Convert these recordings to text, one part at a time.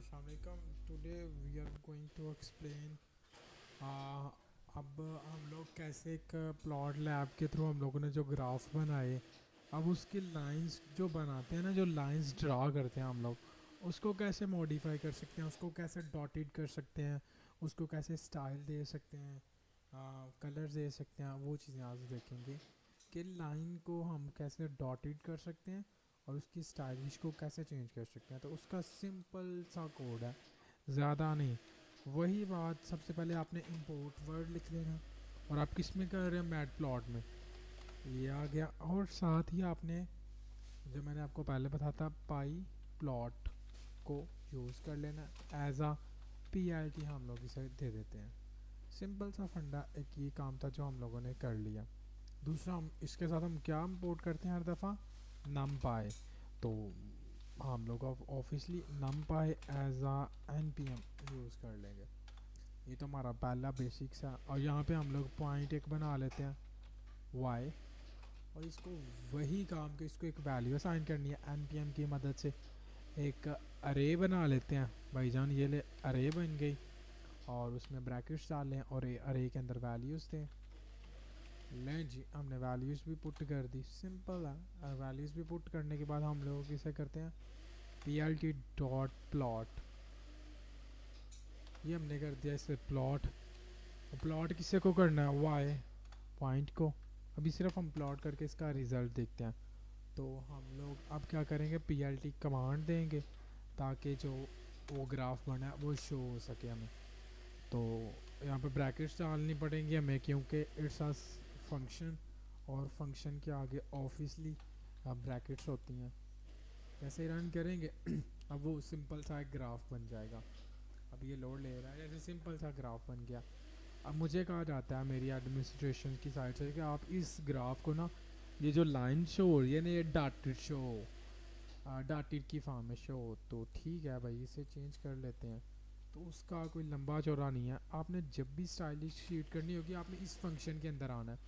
Assalamualaikum. Today we are going to explain uh, अब हम लोग कैसे एक प्लॉट लैब के थ्रू हम लोगों ने जो ग्राफ बनाए, अब उसकी लाइंस जो बनाते हैं ना, जो लाइंस ड्रा करते हैं हम लोग, उसको कैसे मॉडिफाई कर सकते हैं, उसको कैसे डॉटेड कर सकते हैं, उसको कैसे स्टाइल दे सकते हैं, कलर दे सकते हैं। वो चीज़ें आज देखेंगे कि लाइन को हम कैसे डॉटेड कर सकते हैं और उसकी स्टाइलिश को कैसे चेंज कर सकते हैं। तो उसका सिंपल सा कोड है, ज़्यादा नहीं। वही बात, सबसे पहले आपने इंपोर्ट वर्ड लिख लेना, और आप किस में कर रहे हैं, मैट प्लॉट में, ये आ गया। और साथ ही आपने, जो मैंने आपको पहले बताया था, पाई प्लॉट को यूज़ कर लेना एज आ PLT, हम लोग इसे दे देते हैं। सिंपल सा फंडा, एक ये काम था जो हम लोगों ने कर लिया। दूसरा, हम इसके साथ हम क्या इंपोर्ट करते हैं हर दफ़ा, नम पाए। तो हम लोग ऑफिसली नम पाए एज आ NPM यूज़ कर लेंगे। ये तो हमारा पहला बेसिक सा। और यहाँ पे हम लोग पॉइंट एक बना लेते हैं y, और इसको वही काम के इसको एक वैल्यू असाइन करनी है NPM की मदद से। एक अरे बना लेते हैं भाईजान, ये ले अरे बन गई, और उसमें ब्रैकेट्स डाल लें और अरे के अंदर वैल्यूज़ दें। लें जी, हमने वैल्यूज़ भी पुट कर दी, सिंपल है। वैल्यूज़ भी पुट करने के बाद हम लोग इसे करते हैं PLT डॉट प्लॉट। ये हमने कर दिया इसे प्लॉट। प्लॉट किसे को करना है, वाई पॉइंट को। अभी सिर्फ हम प्लॉट करके इसका रिज़ल्ट देखते हैं। तो हम लोग अब क्या करेंगे, PLT कमांड देंगे ताकि जो वो ग्राफ बना है वो शो हो सके हमें। तो यहाँ पे ब्रैकेट्स डालनी पड़ेंगी हमें, क्योंकि इट्स अ फंक्शन, और फंक्शन के आगे ऑफिसली ब्रैकेट्स होती हैं। जैसे ही रन करेंगे अब वो सिंपल सा एक ग्राफ बन जाएगा। अब ये लोड ले रहा है, जैसे सिंपल सा ग्राफ बन गया। अब मुझे कहा जाता है मेरी एडमिनिस्ट्रेशन की साइड से कि आप इस ग्राफ को ना, ये जो लाइन शो हो रही है ना, ये डाटेड शो हो, डाटेड की फॉर्म में शो हो। तो ठीक है भाई, इसे चेंज कर लेते हैं। तो उसका कोई लंबा चौड़ा नहीं है। आपने जब भी स्टाइलिश शीट करनी होगी, आपने इस फंक्शन के अंदर आना है,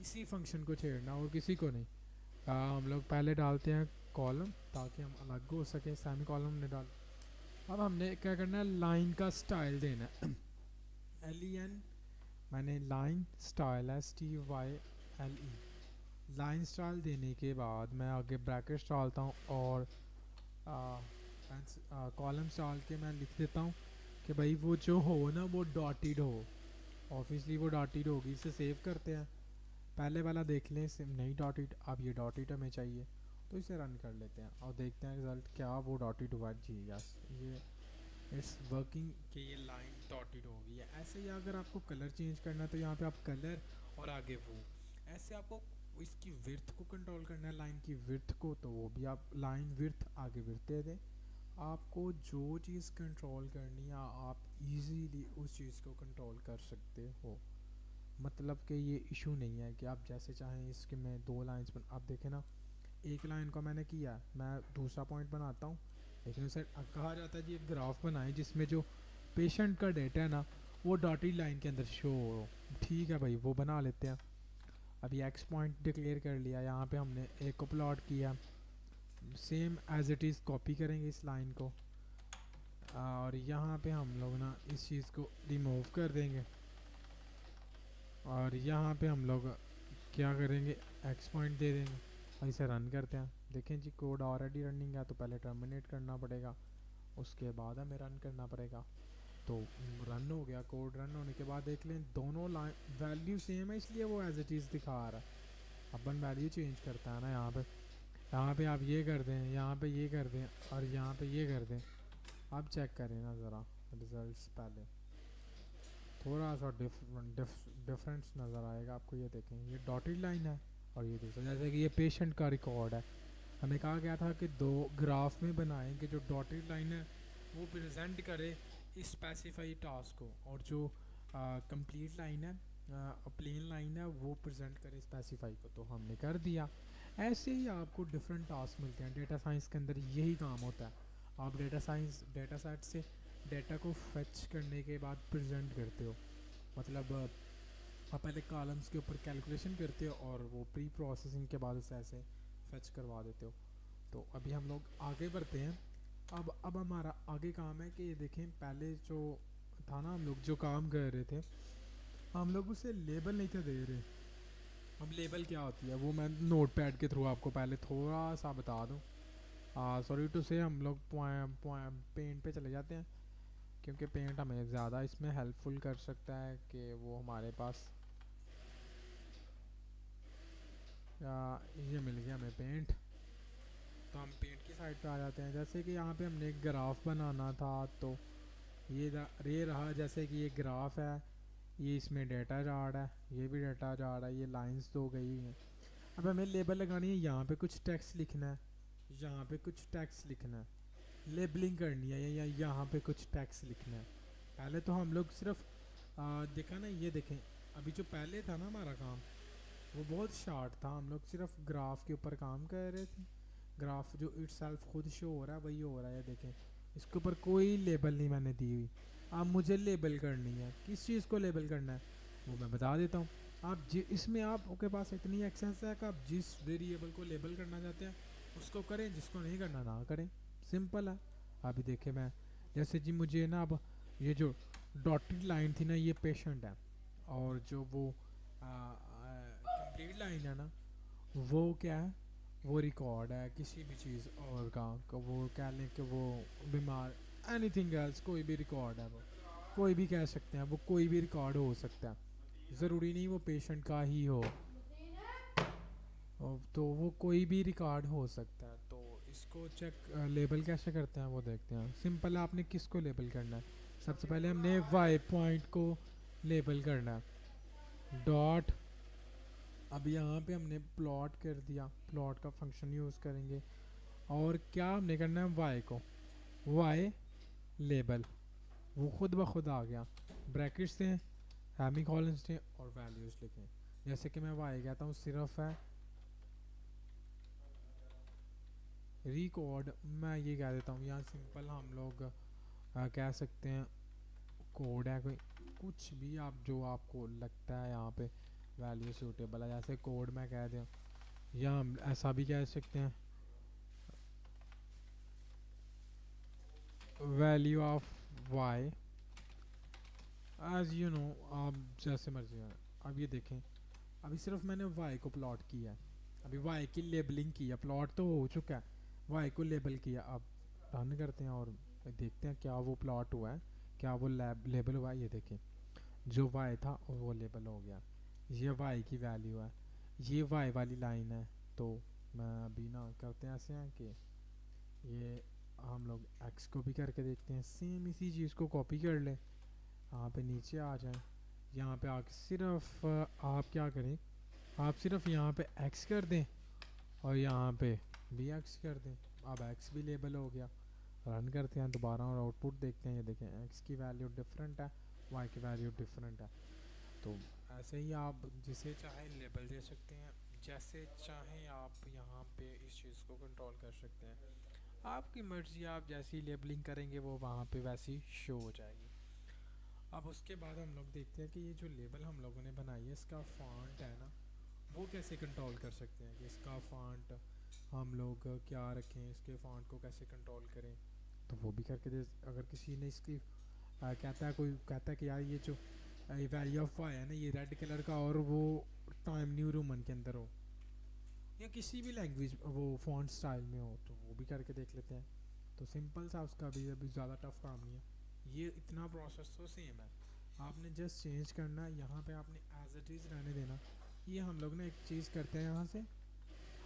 इसी फंक्शन को छेड़ना और किसी को नहीं। हम लोग पहले डालते हैं कॉलम ताकि हम अलग हो सके, सेमी कॉलम ने डाल। अब हमने क्या करना है, लाइन का स्टाइल देना है LEN, मैंने line style STYLE, line style देने के बाद मैं आगे ब्रैकेट्स डालता हूँ, और कॉलम्स डाल के मैं लिख देता हूँ कि भाई वो जो हो ना वो डॉटेड हो। ऑब्वियसली वो डॉटेड होगी, इसे सेव करते हैं। पहले वाला देख लें, सिम नहीं डॉटेड, अब ये डॉटेड हमें चाहिए, तो इसे रन कर लेते हैं और देखते हैं रिजल्ट क्या वो डॉटेड हुआ। जी यस, ये इट्स वर्किंग कि ये लाइन डॉटेड हो गई है। ऐसे ही अगर आपको कलर चेंज करना है तो यहाँ पे आप कलर और आगे वो, ऐसे आपको इसकी विड्थ को कंट्रोल करना है, लाइन की विड्थ को, तो वो भी आप लाइन विड्थ आगे विड्थ दे दें। आपको जो चीज़ कंट्रोल करनी है आप इजीली उस चीज़ को कंट्रोल कर सकते हो। मतलब कि ये इशू नहीं है कि आप जैसे चाहें इसके में दो लाइंस बन, आप देखें ना, एक लाइन को मैंने किया, मैं दूसरा पॉइंट बनाता हूँ, लेकिन उसे कहा जाता है जी एक ग्राफ बनाएं जिसमें जो पेशेंट का डेटा है ना वो डॉटेड लाइन के अंदर शो हो। ठीक है भाई, वो बना लेते हैं। अभी एक्स पॉइंट डिक्लेयर कर लिया, यहाँ पे हमने एक को प्लॉट किया, same as it is copy करेंगे इस लाइन को, और यहाँ पे हम लोग ना इस चीज़ को रिमूव कर देंगे, और यहाँ पे हम लोग क्या करेंगे, एक्स पॉइंट दे देंगे और इसे रन करते हैं। देखें जी, कोड ऑलरेडी रनिंग है, तो पहले टर्मिनेट करना पड़ेगा, उसके बाद हमें रन करना पड़ेगा। तो रन हो गया, कोड रन होने के बाद देख लें दोनों लाइन वैल्यू सेम है, इसलिए वो एज इट इज़ दिखा रहा है। अपन वैल्यू चेंज करता है ना, यहाँ पे आप ये कर दें, यहाँ पे ये कर दें, और यहाँ पे ये कर दें। अब चेक करें ना ज़रा रिजल्ट्स, पहले थोड़ा सा डिफरेंस नज़र आएगा आपको। ये देखें, ये डॉटेड लाइन है, और ये दूसरा, जैसे कि ये पेशेंट का रिकॉर्ड है। हमें कहा गया था कि दो ग्राफ में बनाएं कि जो डॉटेड लाइन है वो प्रेजेंट करे स्पेसिफाई टास्क को, और जो कंप्लीट लाइन है, प्लेन लाइन है, वो प्रेजेंट करे स्पेसिफाई को। तो हमने कर दिया। ऐसे ही आपको डिफरेंट टास्क मिलते हैं डेटा साइंस के अंदर, यही काम होता है। आप डेटा सेट से डेटा को फेच करने के बाद प्रेजेंट करते हो, मतलब आप पहले कॉलम्स के ऊपर कैलकुलेशन करते हो और वो प्री प्रोसेसिंग के बाद उसे ऐसे फेच करवा देते हो। तो अभी हम लोग आगे बढ़ते हैं। अब हमारा आगे काम है कि ये देखें, पहले जो था ना, हम लोग जो काम कर रहे थे, हम लोग उसे लेबल नहीं थे दे रहे। अब लेबल क्या होती है वो मैं नोट पैड के थ्रू आपको पहले थोड़ा सा बता दूँ। सॉरी टू से हम लोग पेंट पे चले जाते हैं, क्योंकि पेंट हमें ज़्यादा इसमें हेल्पफुल कर सकता है कि वो हमारे पास ये मिल गया हमें पेंट। तो हम पेंट की साइड पे आ जाते हैं। जैसे कि यहाँ पे हमने एक ग्राफ बनाना था, तो ये रहा जैसे कि ये ग्राफ है, ये इसमें डेटा चार्ट है, ये भी डेटा चार्ट है, ये लाइंस दो गई हुई हैं। अब हमें लेबल लगानी है, यहाँ पे कुछ टेक्स्ट लिखना है, यहाँ पे कुछ टेक्स्ट लिखना है, लेबलिंग करनी है, या यहाँ पे कुछ टेक्स्ट लिखना है। पहले तो हम लोग सिर्फ देखा ना, ये देखें, अभी जो पहले था ना हमारा काम, वो बहुत शार्ट था। हम लोग सिर्फ ग्राफ के ऊपर काम कर रहे थे। ग्राफ जो इट सेल्फ खुद शो हो रहा है वही हो रहा है, देखें। इसके ऊपर कोई लेबल नहीं मैंने दी हुई। अब मुझे लेबल करनी है, किस चीज़ को लेबल करना है वो मैं बता देता हूँ। इसमें आपके पास इतनी एक्सेस है कि आप जिस वेरिएबल को लेबल करना चाहते हैं उसको करें, जिसको नहीं करना ना करें। सिंपल है। अभी देखें मैं, जैसे जी मुझे ना, अब ये जो डॉटेड लाइन थी ना, ये पेशेंट है, और जो वो कंप्लीट लाइन है ना, वो क्या है, वो रिकॉर्ड है किसी भी चीज़ और का वो कह लें कि वो बीमार, एनीथिंग एल्स, कोई भी रिकॉर्ड है, वो कोई भी कह सकते हैं, वो कोई भी रिकॉर्ड हो सकता है, ज़रूरी नहीं वो पेशेंट का ही हो। तो वो कोई भी रिकॉर्ड हो सकता है। तो इसको चेक लेबल कैसे करते हैं वो देखते हैं। सिंपल है, आपने किसको लेबल करना है। सबसे पहले हमने वाई पॉइंट को लेबल करना है, डॉट। अब यहाँ पे हमने प्लॉट कर दिया, प्लॉट का फंक्शन यूज़ करेंगे। और क्या हमने करना है, वाई को, वाई लेबल, वो खुद ब खुद आ गया। ब्रैकेट्स दें, हैमी कॉलन्स दें, और वैल्यूज़ लिखें। जैसे कि मैं वाई कहता हूँ सिर्फ है रिकॉर्ड, मैं ये कह देता हूँ। यहाँ सिंपल हम लोग कह सकते हैं कोड है कोई, कुछ भी आप जो आपको लगता है यहाँ पे वैल्यू सूटेबल है, जैसे कोड मैं कह दूँ, या हम ऐसा भी कह सकते हैं value of Y as you know, आप जैसे मर्जी है। अब ये देखें, अभी सिर्फ मैंने वाई को प्लॉट किया है, अभी वाई की लेबलिंग की है, प्लॉट तो हो चुका है, वाई को लेबल किया। अब रन करते हैं और देखते हैं क्या वो प्लॉट हुआ है, क्या वो लेबल हुआ है। ये देखें, जो वाई था और वो लेबल हो गया, ये वाई की वैल्यू है, ये वाई वाली लाइन है। तो मैं अभी ना करते हैं ऐसे हैं कि ये हम लोग एक्स को भी करके देखते हैं, सेम इसी चीज़ को कॉपी कर लें, यहाँ पे नीचे आ जाएं। यहाँ पे आके सिर्फ आप क्या करें, आप सिर्फ यहाँ पे एक्स कर दें और यहाँ पे भी एक्स कर दें। अब एक्स भी लेबल हो गया। रन करते हैं दोबारा और आउटपुट देखते हैं। ये देखें, एक्स की वैल्यू डिफरेंट है, वाई की वैल्यू डिफरेंट है। तो ऐसे ही आप जिसे चाहे लेबल दे सकते हैं, जैसे चाहें आप यहाँ पे इस चीज़ को कंट्रोल कर सकते हैं। आपकी मर्ज़ी, आप जैसी लेबलिंग करेंगे वो वहाँ पे वैसी शो हो जाएगी। अब उसके बाद हम लोग देखते हैं कि ये जो लेबल हम लोगों ने बनाई है, इसका फॉन्ट है ना, वो कैसे कंट्रोल कर सकते हैं कि इसका फॉन्ट हम लोग क्या रखें, इसके फॉन्ट को कैसे कंट्रोल करें। तो वो भी करके दे। अगर किसी ने इसकी कहता है, कोई कहता है कि यार ये जो वैल्यू ऑफ वाई है ना, ये रेड कलर का और वो टाइम न्यू रोमन के अंदर हो, या किसी भी लैंग्वेज वो फॉन्ट स्टाइल में हो, तो वो भी करके देख लेते हैं। तो सिंपल सा, उसका भी अभी ज़्यादा टफ काम नहीं है। ये इतना प्रोसेस तो सेम है, आपने जस्ट चेंज करना है। यहाँ पे आपने एज इट इज़ रहने देना। ये हम लोग ना एक चीज़ करते हैं, यहाँ से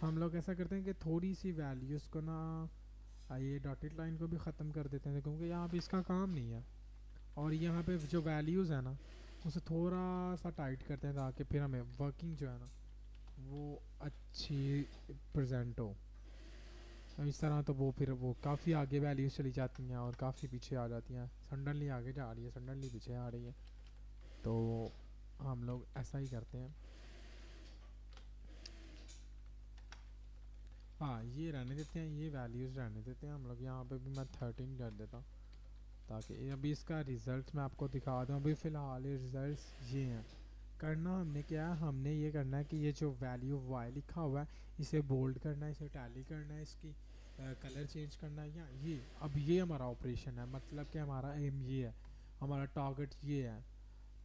हम लोग ऐसा करते हैं कि थोड़ी सी वैल्यूज़ को ना ये डॉटेड लाइन को भी ख़त्म कर देते हैं, क्योंकि यहाँ पे इसका काम नहीं है। और यहाँ पे जो वैल्यूज़ है ना, उसे थोड़ा सा टाइट करते हैं, ताकि फिर हमें वर्किंग जो है ना वो अच्छी प्रेजेंट हो। इस तरह तो वो फिर वो काफ़ी आगे वैल्यूज़ चली जाती हैं और काफ़ी पीछे आ जाती हैं, सडनली आगे जा रही है, सडनली पीछे आ रही है। तो हम लोग ऐसा ही करते हैं। हाँ, ये रहने देते हैं, ये वैल्यूज़ रहने देते हैं हम लोग। यहाँ पे भी मैं 13 कर देता हूँ, ताकि अभी इसका रिज़ल्ट मैं आपको दिखा दूँ। अभी फ़िलहाल ये रिज़ल्ट ये हैं। करना हमने क्या है, हमने ये करना है कि ये जो वैल्यू वाई लिखा हुआ है, इसे बोल्ड करना है, इसे टैली करना है, इसकी कलर चेंज करना है या ये, अब ये हमारा ऑपरेशन है, मतलब कि हमारा एम ये है, हमारा टारगेट ये है।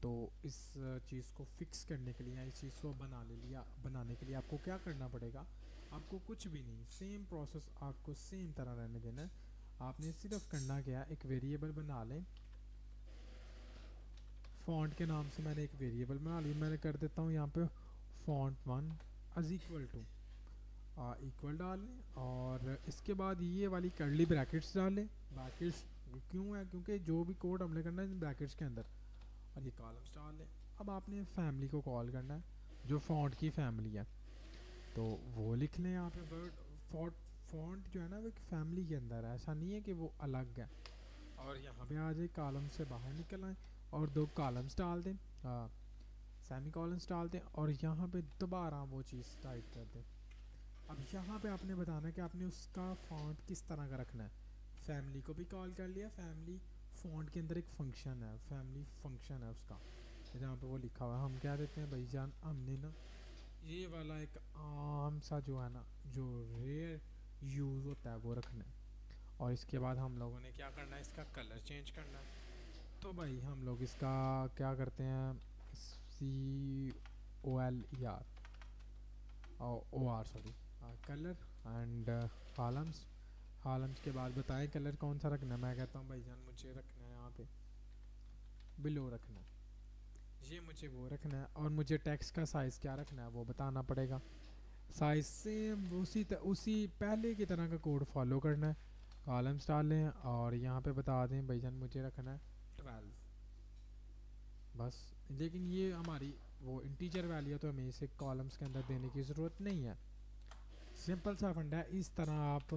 तो इस चीज़ को फिक्स करने के लिए या इस चीज़ को बनाने के लिए आपको क्या करना पड़ेगा? आपको कुछ भी नहीं, सेम प्रोसेस आपको सेम तरह रहने देना है। आपने सिर्फ करना क्या है, एक वेरिएबल बना लें। फ़ॉन्ट के नाम से मैंने एक वेरिएबल बना ली, मैंने कर देता हूँ यहाँ पे font one as equal to equal डाल लें, और इसके बाद ये वाली कर्ली ब्रैकेट्स डाल लें। ब्रैकेट्स क्यों है? क्योंकि जो भी कोड हमने करना है ब्रैकेट्स के अंदर, और ये कॉलम्स डाल लें। अब आपने फैमिली को कॉल करना है, जो फ़ॉन्ट की फैमिली है, तो वो लिख लें यहाँ पे वर्ड। फॉन्ट फॉन्ट जो है ना वो एक फैमिली के अंदर है, ऐसा नहीं है कि वो अलग है। और यहाँ पे आ जाए, कॉलम से बाहर निकल आए और दो कॉलम्स डाल दें, सेमी कॉलम्स डाल दें, और यहाँ पे दोबारा वो चीज़ टाइप कर दें। अब यहाँ पे आपने बताना है कि आपने उसका फॉन्ट किस तरह का रखना है। फैमिली को भी कॉल कर लिया, फैमिली फॉन्ट के अंदर एक फंक्शन है, फैमिली फंक्शन है उसका, जहाँ पे वो लिखा हुआ है। हम क्या देते हैं भाईजान, हमने ना ये वाला एक आम सा जो है ना, जो रेयर यूज़ होता है वो रखना है। और इसके बाद हम लोगों ने क्या करना है, इसका कलर चेंज करना है। तो भाई हम लोग इसका क्या करते हैं, COLER O R sorry, colour and columns. Columns के बाद बताएं कलर कौन सा रखना है। मैं कहता हूँ भाईजान मुझे रखना है यहाँ पे ब्लू रखना है, ये मुझे वो रखना है, और मुझे टेक्स्ट का साइज़ क्या रखना है वो बताना पड़ेगा। साइज सेम उसी पहले की तरह का कोड फॉलो करना है। कॉलम्स डाल लें और यहाँ पे बता दें भाईजान मुझे रखना है 12 बस। लेकिन ये हमारी वो इंटीजर वैल्यू है, तो हमें इसे कॉलम्स के अंदर देने की ज़रूरत नहीं है। सिंपल सा फंडा है, इस तरह आप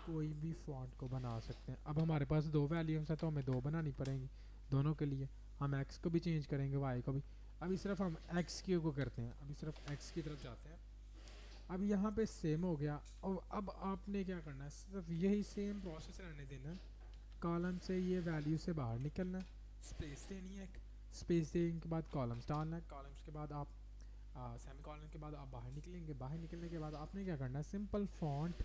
कोई भी फॉन्ट को बना सकते हैं। अब हमारे पास दो वैल्यूज़ हैं तो हमें दो बनानी पड़ेंगी दोनों के लिए। हम एक्स को भी चेंज करेंगे, वाई को भी। अभी सिर्फ हम एक्स की को करते हैं, अभी सिर्फ एक्स की तरफ जाते हैं। अब यहाँ पे सेम हो गया, और अब आपने क्या करना है, सिर्फ यही सेम प्रोसेस रहने देना है। कॉलम से ये वैल्यू से बाहर निकलना है, स्पेस देनी है एक, स्पेस देने के बाद कॉलम्स डालना है, कॉलम्स के बाद आप सेमी कॉलम के बाद आप बाहर निकलेंगे। बाहर निकलने के बाद आपने क्या करना है, सिंपल फॉन्ट,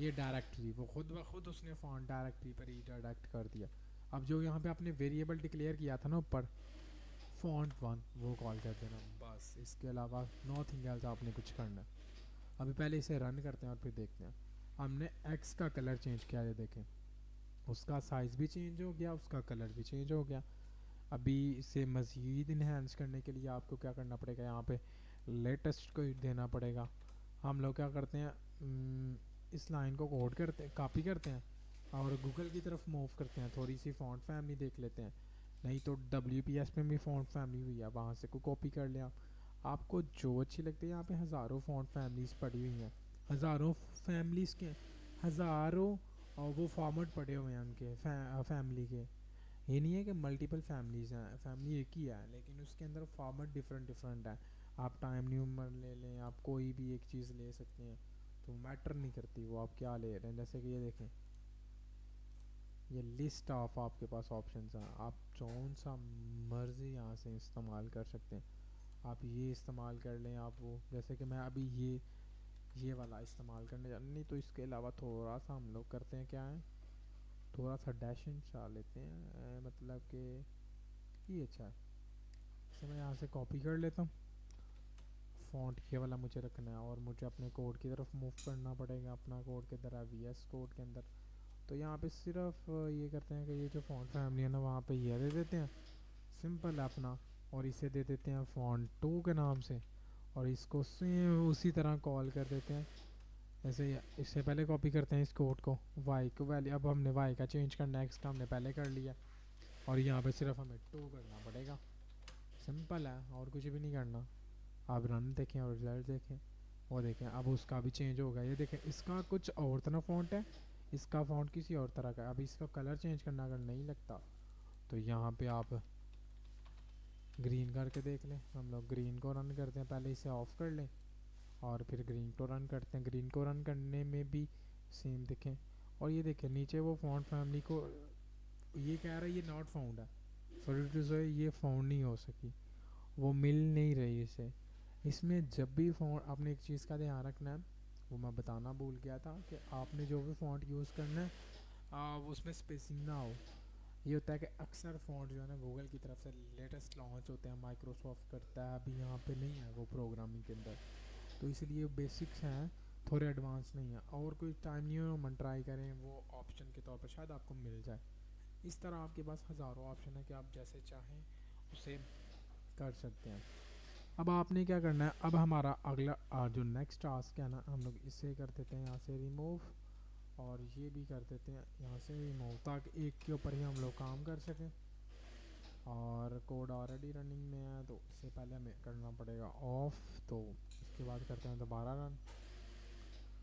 ये डायरेक्टरी वो खुद ब खुद उसने फॉन्ट डायरेक्टरी पर ही डायरेक्ट कर दिया। अब जो यहाँ पे आपने वेरिएबल डिक्लेयर किया था ना ऊपर, फॉन्ट वन, वो कॉल कर देना बस। इसके अलावा नॉथिंग एल्स आपने कुछ करना है। अभी पहले इसे रन करते हैं और फिर देखते हैं। हमने एक्स का कलर चेंज किया, ये देखें, उसका साइज़ भी चेंज हो गया, उसका कलर भी चेंज हो गया। अभी इसे मज़ीद इन्हेंस करने के लिए आपको क्या करना पड़ेगा, यहाँ पे लेटेस्ट को देना पड़ेगा। हम लोग क्या करते हैं, इस लाइन को कोड करते हैं, कॉपी करते हैं और गूगल की तरफ मूव करते हैं, थोड़ी सी फ़ॉन्ट फैमिली देख लेते हैं। नहीं तो WPS में भी फ़ॉन्ट फैमिली हुई है, वहाँ से को कॉपी कर लें आप। आपको जो अच्छी लगती है, यहाँ पे हज़ारों फ़ॉन्ट फैमिलीज़ पड़ी हुई हैं, हज़ारों फैमिलीज़ के हज़ारों, और वो फॉर्मेट पड़े हुए हैं उनके फैमिली के। ये नहीं है कि मल्टीपल फैमिलीज़ हैं, फैमिली एक ही है लेकिन उसके अंदर फॉर्मेट डिफरेंट डिफरेंट है। आप टाइम न्यूमर ले लें, आप कोई भी एक चीज़ ले सकते हैं, तो मैटर नहीं करती वो आप क्या ले रहे हैं। जैसे कि ये देखें, ये लिस्ट ऑफ आपके पास ऑप्शंस हैं, आप कौन सा मर्ज़ी यहाँ से इस्तेमाल कर सकते हैं। आप ये इस्तेमाल कर लें, आप वो, जैसे कि मैं अभी ये वाला इस्तेमाल करने जा, नहीं तो इसके अलावा थोड़ा सा हम लोग करते हैं क्या है, थोड़ा सा डैशिंग सा लेते हैं, मतलब कि ये अच्छा है। इसे मैं यहाँ से कॉपी कर लेता हूँ, फ़ॉन्ट ये वाला मुझे रखना है, और मुझे अपने कोड की तरफ मूव करना पड़ेगा। अपना कोड किधर है, VS कोड के अंदर। तो यहाँ पे सिर्फ ये करते हैं कि ये जो फ़ॉन्ट फैमिली है ना, वहाँ पे ये दे देते हैं, सिंपल है अपना, और इसे दे देते हैं फ़ॉन्ट 2 के नाम से, और इसको सेम उसी तरह कॉल कर देते हैं। जैसे इससे पहले कॉपी करते हैं इस कोड को, वाई को वैल्यू, अब हमने वाई का चेंज करना है, एक्स का हमने पहले कर लिया, और यहाँ पे सिर्फ हमें 2 करना पड़ेगा। सिंपल है, और कुछ भी नहीं करना। आप रन देखें और रिजल्ट देखें, वो देखें अब उसका भी चेंज होगा। ये देखें, इसका कुछ और तरह फ़ॉन्ट है, इसका फ़ॉन्ट किसी और तरह का है। अब इसका कलर चेंज करना अगर नहीं लगता तो यहाँ पे आप ग्रीन करके देख लें। हम लोग ग्रीन को रन करते हैं, पहले इसे ऑफ़ कर लें और फिर ग्रीन को रन करते हैं। ग्रीन को रन करने में भी सेम देखें, और ये देखें नीचे वो फॉन्ट फैमिली को ये कह रहा है ये नॉट फाउंड है, सॉरी टू से ये फाउंड नहीं हो सकी, वो मिल नहीं रही इसे। इसमें जब भी फ़ोन, आपने एक चीज़ का ध्यान रखना है, वो मैं बताना भूल गया था कि आपने जो भी फ़ॉन्ट यूज़ करना है वो उसमें स्पेसिंग ना हो। ये होता है कि अक्सर फ़ॉन्ट जो है ना गूगल की तरफ से लेटेस्ट लॉन्च होते हैं, माइक्रोसॉफ्ट करता है, अभी यहाँ पे नहीं है वो प्रोग्रामिंग के अंदर, तो इसलिए बेसिक्स हैं, थोड़े एडवांस नहीं है। और कोई टाइम नहीं हो मन ट्राई करें, वो ऑप्शन के तौर पर शायद आपको मिल जाए। इस तरह आपके पास हज़ारों ऑप्शन है कि आप जैसे चाहें उसे कर सकते हैं। अब आपने क्या करना है, अब हमारा अगला जो नेक्स्ट टास्क है ना, हम लोग इसे कर देते हैं यहाँ से रिमूव, और ये भी कर देते हैं यहाँ से रिमूव, ताकि एक के ऊपर ही हम लोग काम कर सकें। और कोड ऑलरेडी रनिंग में है तो इससे पहले हमें करना पड़ेगा ऑफ, तो उसके बाद करते हैं दोबारा रन।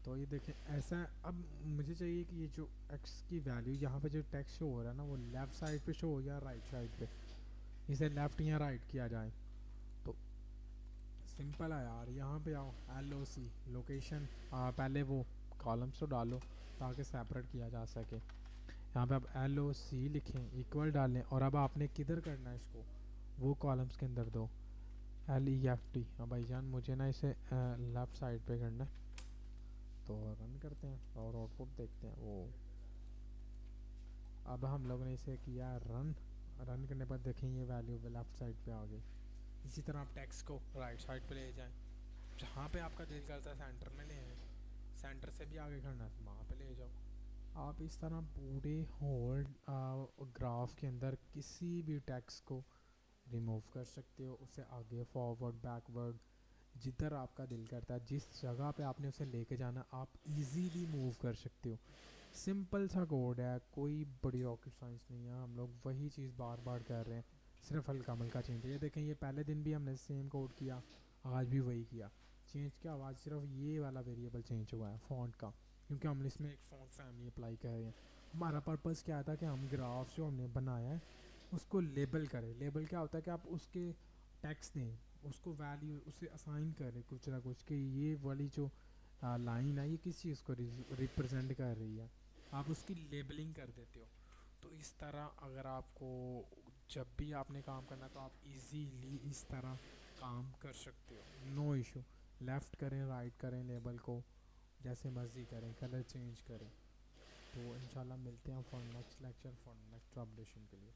तो ये देखें ऐसा है। अब मुझे चाहिए कि ये जो एक्स की वैल्यू यहाँ पे जो टेक्स्ट शो हो रहा है ना, वो लेफ़्ट साइड पे शो हो या राइट साइड पे, इसे लेफ़्ट या राइट किया जाए। तो सिंपल है यार, यहाँ पे आओ, LOC लोकेशन, पहले वो कॉलम्स तो डालो ताकि सेपरेट किया जा सके। यहाँ पे आप LOC लिखें, इक्वल डालें, और अब आपने किधर करना है इसको, वो कॉलम्स के अंदर दो LEFT। हाँ भाईजान, मुझे ना इसे लेफ़्ट साइड पे करना है, तो रन करते हैं और आउटपुट देखते हैं। वो अब हम लोगों ने इसे किया रन, रन करने पर देखें ये वैल्यू लेफ़्ट साइड पे आ गई। इसी तरह आप टेक्स्ट को राइट साइड पे ले जाएं, जहाँ पे आपका दिल करता है सेंटर में ले आए, सेंटर से भी आगे करना है तो वहाँ पे ले जाओ। आप इस तरह पूरे होल ग्राफ के अंदर किसी भी टेक्स्ट को रिमूव कर सकते हो, उसे आगे फॉरवर्ड बैकवर्ड जिधर आपका दिल करता है, जिस जगह पे आपने उसे लेके जाना आप इजीली मूव कर सकते हो। सिंपल सा कोड है, कोई बड़ी रॉकेट साइंस नहीं है, हम लोग वही चीज़ बार बार कर रहे हैं, सिर्फ हल्का मल्का चेंज है। ये देखें, ये पहले दिन भी हमने सेम कोड किया, आज भी वही किया। चेंज क्या हुआ, आज सिर्फ ये वाला वेरिएबल चेंज हुआ है फ़ॉन्ट का, क्योंकि हम इसमें एक फ़ॉन्ट फैमिली अप्लाई कर रहे हैं। हमारा पर्पज़ क्या था कि हम ग्राफ जो हमने बनाया है उसको लेबल करें। लेबल क्या होता है कि आप उसके टेक्स्ट दें, उसको वैल्यू उसे असाइन करें कुछ ना कुछ, कि ये वाली जो लाइन है ये किस चीज़ को रिप्रेजेंट कर रही है, आप उसकी लेबलिंग कर देते हो। तो इस तरह अगर आपको जब भी आपने काम करना तो आप इजीली इस तरह काम कर सकते हो, नो इशू। लेफ़्ट करें राइट करें लेबल को, जैसे मर्ज़ी करें, कलर चेंज करें। तो इंशाल्लाह मिलते हैं for next lecture, for next updation के लिए।